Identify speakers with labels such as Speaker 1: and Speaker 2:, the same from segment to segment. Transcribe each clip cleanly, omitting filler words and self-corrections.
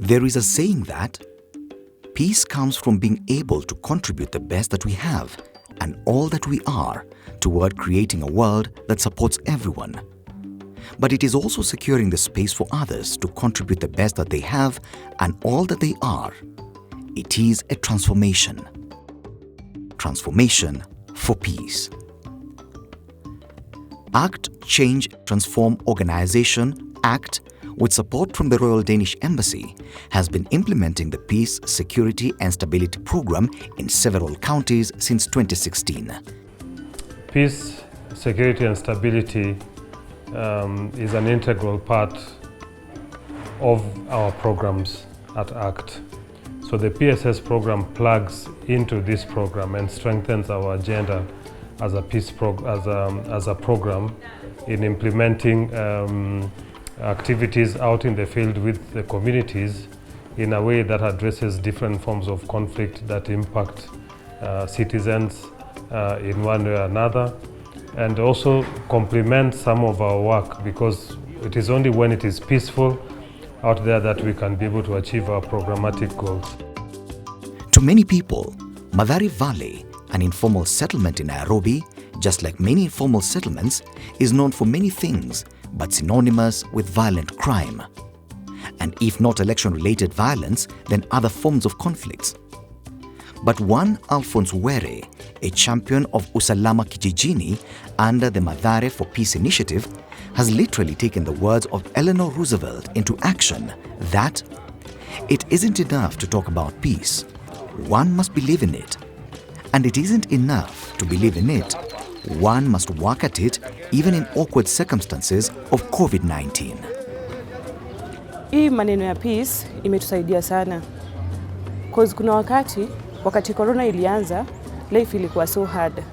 Speaker 1: There is a saying that peace comes from being able to contribute the best that we have and all that we are toward creating a world that supports everyone. But it is also securing the space for others to contribute the best that they have and all that they are. It is a transformation. Transformation for peace. ACT Change Transform Organization, ACT, with support from the Royal Danish Embassy, has been implementing the Peace, Security and Stability Program in several counties since 2016.
Speaker 2: Peace, security and stability is an integral part of our programs at ACT. So the PSS program plugs into this program and strengthens our agenda as a peace as a program in implementing activities out in the field with the communities in a way that addresses different forms of conflict that impact citizens in one way or another, and also complement some of our work, because it is only when it is peaceful out there that we can be able to achieve our programmatic goals.
Speaker 1: To many people, Mathare Valley, an informal settlement in Nairobi, just like many informal settlements, is known for many things but synonymous with violent crime. And if not election-related violence, then other forms of conflicts. But one Alphonse Were, a champion of Usalama Kijijini under the Mathare for Peace initiative, has literally taken the words of Eleanor Roosevelt into action that it isn't enough to talk about peace. One must believe in it. And it isn't enough to believe in it. One must work at it even in awkward circumstances of COVID-19.
Speaker 3: Hii maneno ya peace imetusaidia sana. Cause kuna wakati corona ilianza, life ilikuwa so hard.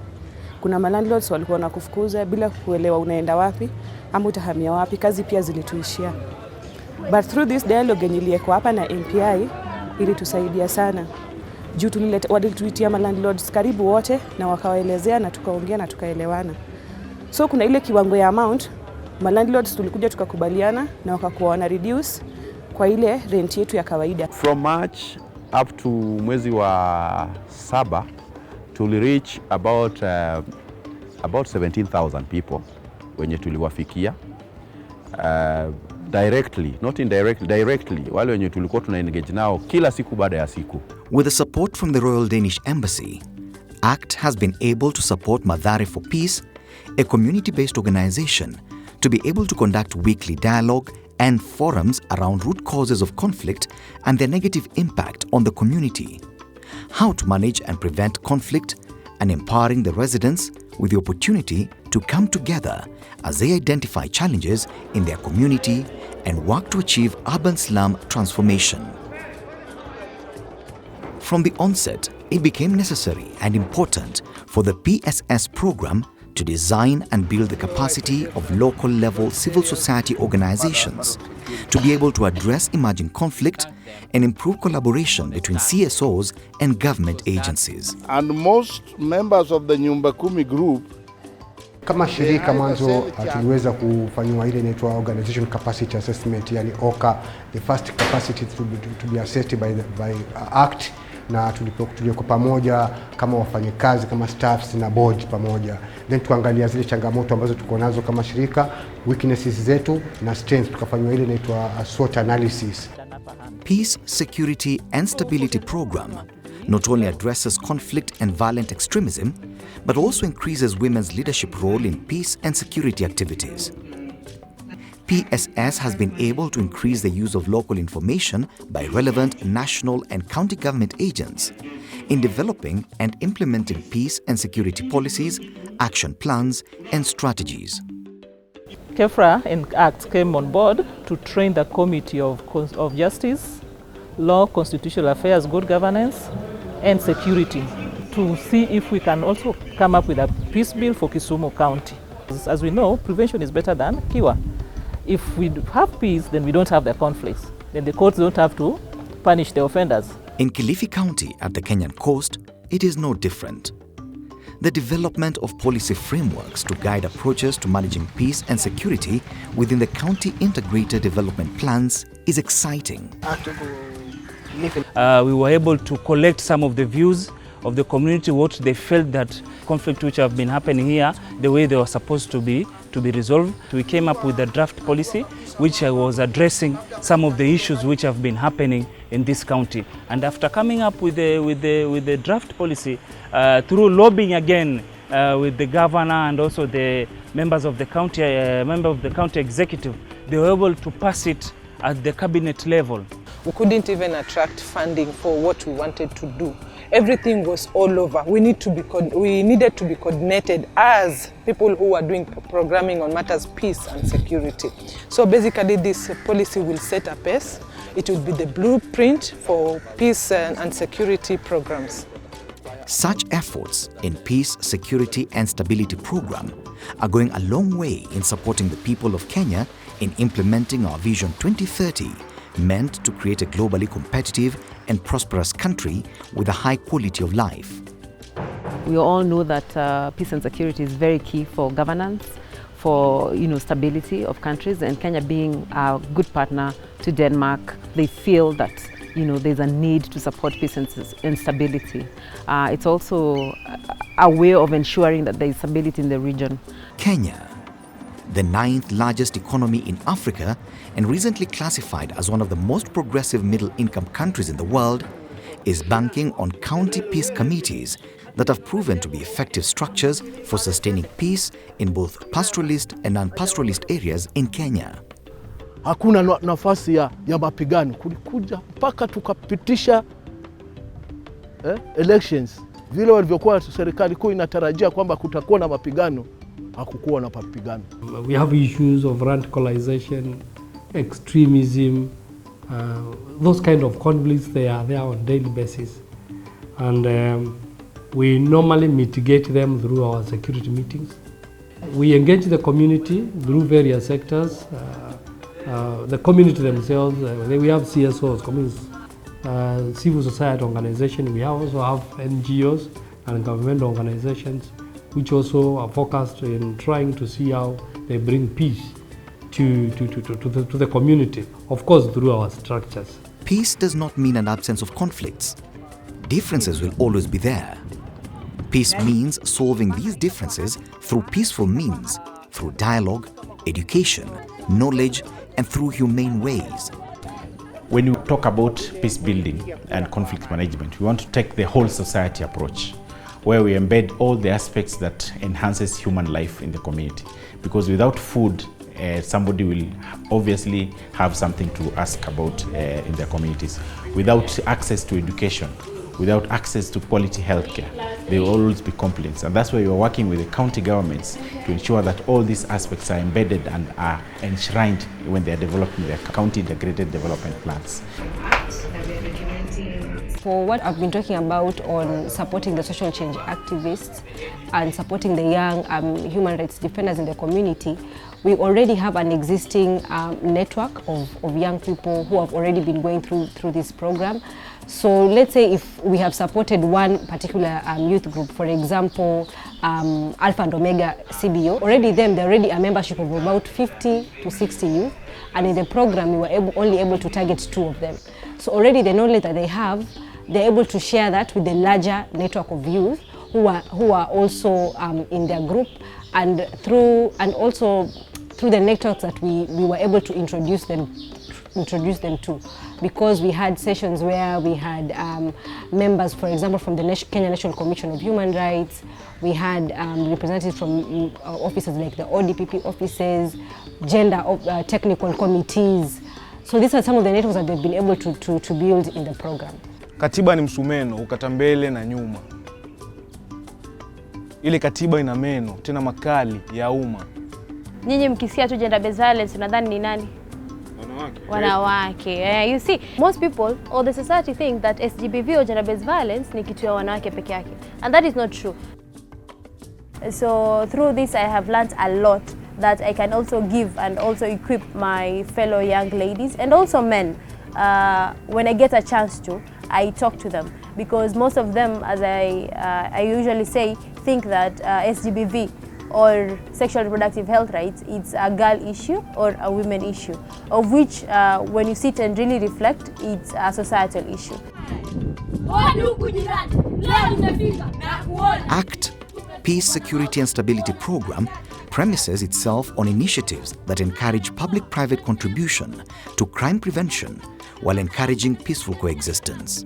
Speaker 3: Kuna landlords walikuwa wanakufukuza bila kuelewa unaenda wapi ama utahamia wapi, kazi pia zilituishia. But through this dialogue niliyekuwa hapa na MPI ilitusaidia sana. Juu walituitia landlords karibu wote na wakawaelezea na tukaongea na tukaelewana. So kuna ile kiwango ya amount landlords tulikuja tukakubaliana na wakakuwa wana reduce kwa ile rent yetu ya kawaida.
Speaker 4: From March up to mwezi wa 7 tuli reach about 17,000 people wenye tuliwafikia directly, not indirectly, directly, wale wenye tulikuwa tuna engage nao kila siku baada ya siku.
Speaker 1: With the support from the Royal Danish Embassy, ACT has been able to support Mathare for Peace, a community-based organization, to be able to conduct weekly dialogue and forums around root causes of conflict and their negative impact on the community, how to manage and prevent conflict, and empowering the residents with the opportunity to come together as they identify challenges in their community and work to achieve urban slum transformation. From the onset, it became necessary and important for the PSS program to design and build the capacity of local-level civil society organizations to be able to address emerging conflict and improve collaboration between CSOs and government agencies.
Speaker 5: And most members of the Nyumba Kumi group,
Speaker 6: kama shirika mwanzo tuliweza kufanywa ile inaitwa Organization Capacity Assessment, yani OCA, the first capacity to be assessed by ACT, na tulikuwa pamoja kama wafanyikazi, kama staffs na board pamoja. Then tuangalia zile changamoto ambazo tuko nazo kama shirika, weaknesses zetu na strengths, tukafanywa ile inaitwa SWOT analysis.
Speaker 1: Peace, Security and Stability Program not only addresses conflict and violent extremism, but also increases women's leadership role in peace and security activities. PSS has been able to increase the use of local information by relevant national and county government agents in developing and implementing peace and security policies, action plans, and strategies.
Speaker 7: KEFRA and ACT came on board to train the Committee of Justice, Law, Constitutional Affairs, Good Governance, and Security to see if we can also come up with a peace bill for Kisumu County. As we know, prevention is better than cure. If we have peace, then we don't have the conflicts. Then the courts don't have to punish the offenders.
Speaker 1: In Kilifi County at the Kenyan coast, it is no different. The development of policy frameworks to guide approaches to managing peace and security within the county integrated development plans is exciting.
Speaker 8: We were able to collect some of the views of the community, what they felt that conflict which have been happening here, the way they were supposed to be resolved. We came up with a draft policy which was addressing some of the issues which have been happening in this county. And after coming up with the draft policy, through lobbying again with the governor and also the members of the county, member of the county executive, they were able to pass it at the cabinet level.
Speaker 9: We couldn't even attract funding for what we wanted to do. Everything was all over. We needed to be coordinated as people who are doing programming on matters peace and security. So basically this policy will set a pace. It will be the blueprint for peace and security programs.
Speaker 1: Such efforts in peace, security and stability program are going a long way in supporting the people of Kenya in implementing our Vision 2030, meant to create a globally competitive and prosperous country with a high quality of life.
Speaker 10: We all know that peace and security is very key for governance, for stability of countries, and Kenya being a good partner to Denmark, they feel that there's a need to support peace and stability. It's also a way of ensuring that there is stability in the region.
Speaker 1: Kenya, the 9th largest economy in Africa and recently classified as one of the most progressive middle-income countries in the world, is banking on county peace committees that have proven to be effective structures for sustaining peace in both pastoralist and non-pastoralist areas in Kenya.
Speaker 11: Hakuna nafasi ya mapigano. Kulikuja mpaka tukapitisha elections. Vile walivyokuwa serikali kuu inatarajia kwamba kutakuwa na mapigano, hakukuwa na mapigano.
Speaker 12: We have issues of radicalization, extremism, those kind of conflicts, they are there on a daily basis. And we normally mitigate them through our security meetings. We engage the community through various sectors. The community themselves, we have CSOs, civil society organizations. We also have NGOs and government organizations which also are focused in trying to see how they bring peace to the community, of course through our structures.
Speaker 1: Peace does not mean an absence of conflicts. Differences will always be there. Peace means solving these differences through peaceful means, through dialogue, education, knowledge, and through humane ways.
Speaker 13: When you talk about peace building and conflict management, we want to take the whole society approach, where we embed all the aspects that enhances human life in the community. Because without food, somebody will obviously have something to ask about in their communities. Without access to education, without access to quality healthcare, there will always be complaints. And that's why we are working with the county governments to ensure that all these aspects are embedded and are enshrined when they are developing their county integrated development plans.
Speaker 14: For what I've been talking about on supporting the social change activists and supporting the young human rights defenders in the community, we already have an existing network of young people who have already been going through this program. So let's say if we have supported one particular youth group, for example, Alpha and Omega CBO, they're already a membership of about 50 to 60 youth, and in the program we were only able to target 2 of them. So already the knowledge that they have, they're able to share that with the larger network of youth who are also in their group, and also through the networks that we were able to introduce them to, because we had sessions where we had members, for example, from the Kenya National Commission of Human Rights. We had representatives from offices like the ODPP offices, gender technical committees. So these are some of the networks that they've been able to build in the program.
Speaker 15: Katiba ni msumeno, ukata mbele na nyuma. Ile katiba ina meno, tena makali ya umma.
Speaker 16: Nyinyi mkisikia tu gender based violence unadhani ni nani? Wanawake. You see, most people or the society think that SGBV or gender based violence ni kitu ya wanawake peke yake, and that is not true. So through this I have learned a lot that I can also give and also equip my fellow young ladies and also men. When I get a chance to, I talk to them because most of them, as I usually say, think that SGBV or sexual reproductive health rights, it's a girl issue or a women issue, of which when you sit and really reflect, it's a societal issue.
Speaker 1: ACT, Peace, Security and Stability Program, premises itself on initiatives that encourage public-private contribution to crime prevention while encouraging peaceful coexistence.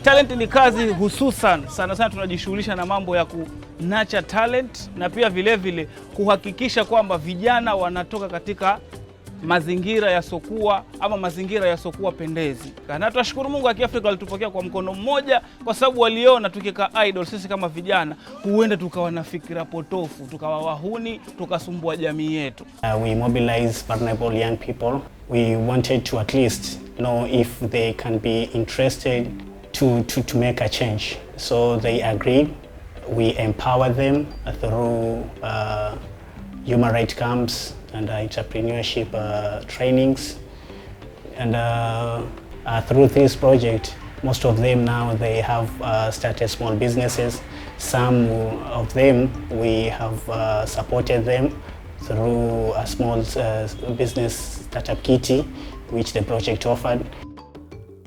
Speaker 8: Talent ni kazi hususan sana tunajishughulisha na mambo ya nurture talent na pia vile vile kuhakikisha kwamba vijana wanatoka katika mazingira yasokuwa ama mazingira yasokuwa pendezi. Na tunashukuru Mungu Afrika alitupokea kwa mkono mmoja kwa sababu waliona tukikaa idol sisi kama vijana huenda tukawa na fikra potofu, tukawa wahuni, tukasumbua jamii yetu.
Speaker 17: We mobilize vulnerable young people. We wanted to at least know if they can be interested to make a change. So they agreed. We empower them through human rights camps and entrepreneurship trainings. And through this project, most of them now they have started small businesses. Some of them we have supported them through a small business startup kitty which the project offered.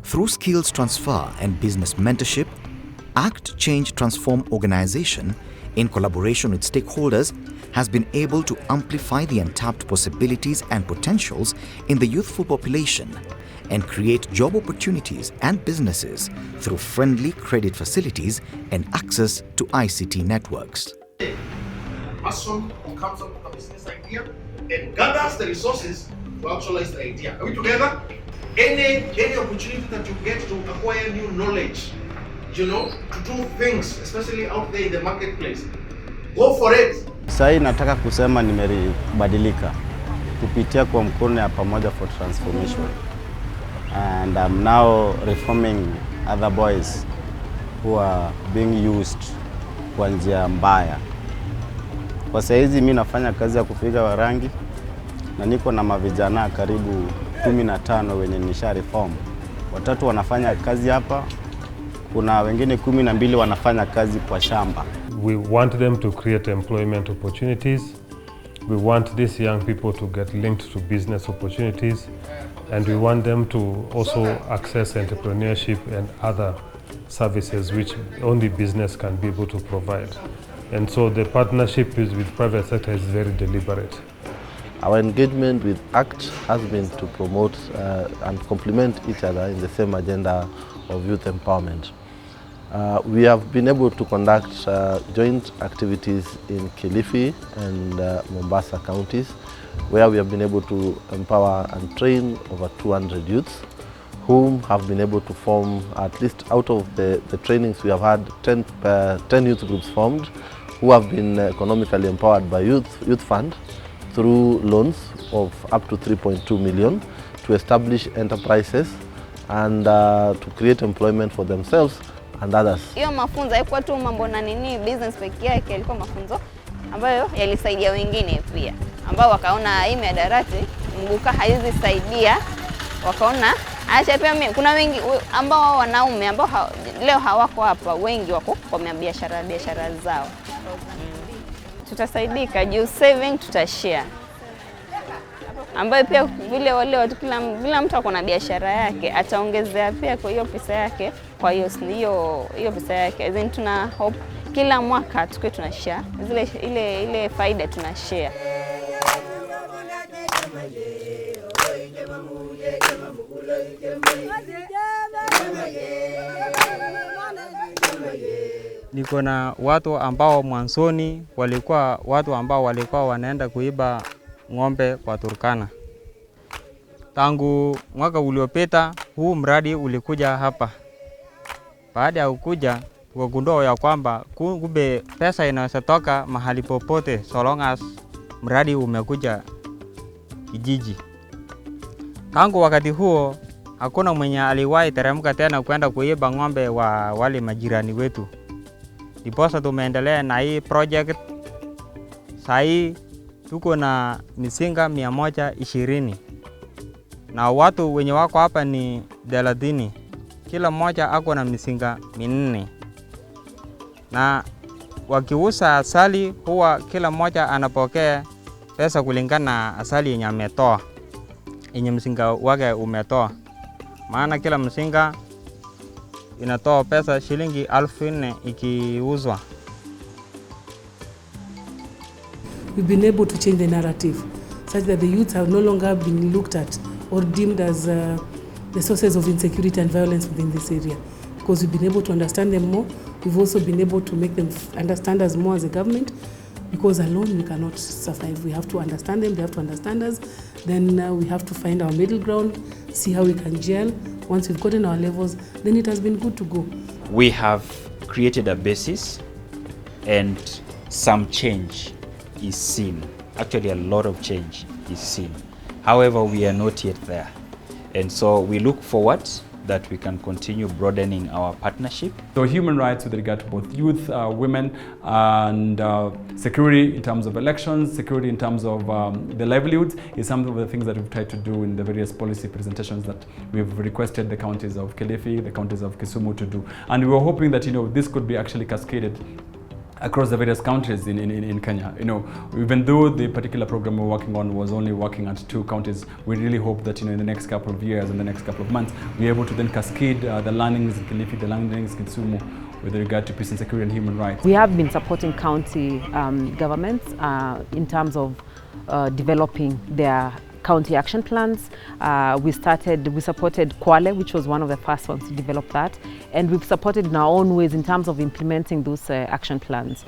Speaker 1: Through skills transfer and business mentorship, ACT Change Transform organization, in collaboration with stakeholders, has been able to amplify the untapped possibilities and potentials in the youthful population and create job opportunities and businesses through friendly credit facilities and access to ICT networks.
Speaker 18: A person who comes up with a business idea and gathers the resources to actualize the idea. Are we together? Any opportunity that you get to acquire new knowledge, you know, to do things, especially out there in the marketplace, go for it.
Speaker 19: Sasa nataka kusema nimebadilika kupitia kwa mkono ya pamoja for transformation, and I'm now reforming other boys who are being used kwa njia mbaya. Kwa saizi mimi nafanya kazi ya kupiga warangi na niko na mavijana karibu 15 wenye nisha reform. Watatu wanafanya kazi hapa, kuna wengine 12 wanafanya kazi kwa shamba.
Speaker 2: We want them to create employment opportunities. We want these young people to get linked to business opportunities, and we want them to also access entrepreneurship and other services which only business can be able to provide. And so the partnership with private sector is very deliberate.
Speaker 20: Our engagement with ACT has been to promote and complement each other in the same agenda of youth empowerment. We have been able to conduct joint activities in Kilifi and Mombasa counties, where we have been able to empower and train over 200 youths, whom have been able to form, at least out of the trainings we have had 10 youth groups formed, who have been economically empowered by Youth Fund through loans of up to 3.2 million to establish enterprises and to create employment for themselves and others.
Speaker 21: Hiyo mafunzo haikuwa tu mambo na nini business pekee yake, ilikuwa mafunzo ambayo yalisaidia wengine pia, ambao wakaona hii miadarati mbuka haizi saidia, wakaona acha pia mimi. Kuna wengi ambao wanaume ambao leo hawako hapa, wengi wako kwa biashara zao. Tutasaidika juu saving tutashare, ambayo pia vile wale watu kila mtu ako na biashara yake ataongezea pia kwa hiyo pesa yake, kwa hiyo pesa yake. Then tuna hope kila mwaka tukue tuna share ile faida tuna share.
Speaker 22: Niko na watu ambao mwanzoni walikuwa watu ambao walikuwa wanaenda kuiba ng'ombe kwa Turkana. Tangu mwaka uliopita huu mradi ulikuja hapa. Baada ya kukuja tukagundua ya kwamba kumbe pesa inaweza toka mahali popote so long as mradi umekuja kijiji. Tangu wakati huo hakuna mwenye aliwahi teremka tena kwenda kuiba ng'ombe wa wale majirani wetu. Ndiposa tumeendelea na hii project. Sasa tuko na misinga 120 na watu wenye wako hapa ni 30. Kila mmoja ako na mizinga 4, na wakiuza asali huwa kila mmoja anapokea pesa kulingana na asali yenye ametoa, yenye mzinga wake umetoa. Maana kila mzinga inatoa pesa shilingi 4,000 ikiuzwa.
Speaker 3: We've been able to change the narrative such that the youths have no longer been looked at or deemed as the sources of insecurity and violence within this area. Because we've been able to understand them more, we've also been able to make them understand us more as a government, because alone we cannot survive. We have to understand them, they have to understand us, then we have to find our middle ground, see how we can gel. Once we've gotten our levels, then it has been good to go.
Speaker 4: We have created a basis and some change is seen. Actually, a lot of change is seen. However, we are not yet there. And so we look forward that we can continue broadening our partnership.
Speaker 23: So human rights with regard to both youth, women, and security in terms of elections, security in terms of the livelihoods is some of the things that we've tried to do in the various policy presentations that we've requested the counties of Kilifi, the counties of Kisumu to do. And we were hoping that, this could be actually cascaded across the various countries in Kenya. Even though the particular program we're working on was only working at 2 counties, we really hope that in the next couple of years, in the next couple of months, we're able to then cascade the learnings in Kilifi, the learnings in Kisumu with regard to peace and security and human rights.
Speaker 10: We have been supporting county governments in terms of developing their county action plans. We supported Kwale, which was one of the first ones to develop that, and we've supported in our own ways in terms of implementing those action plans.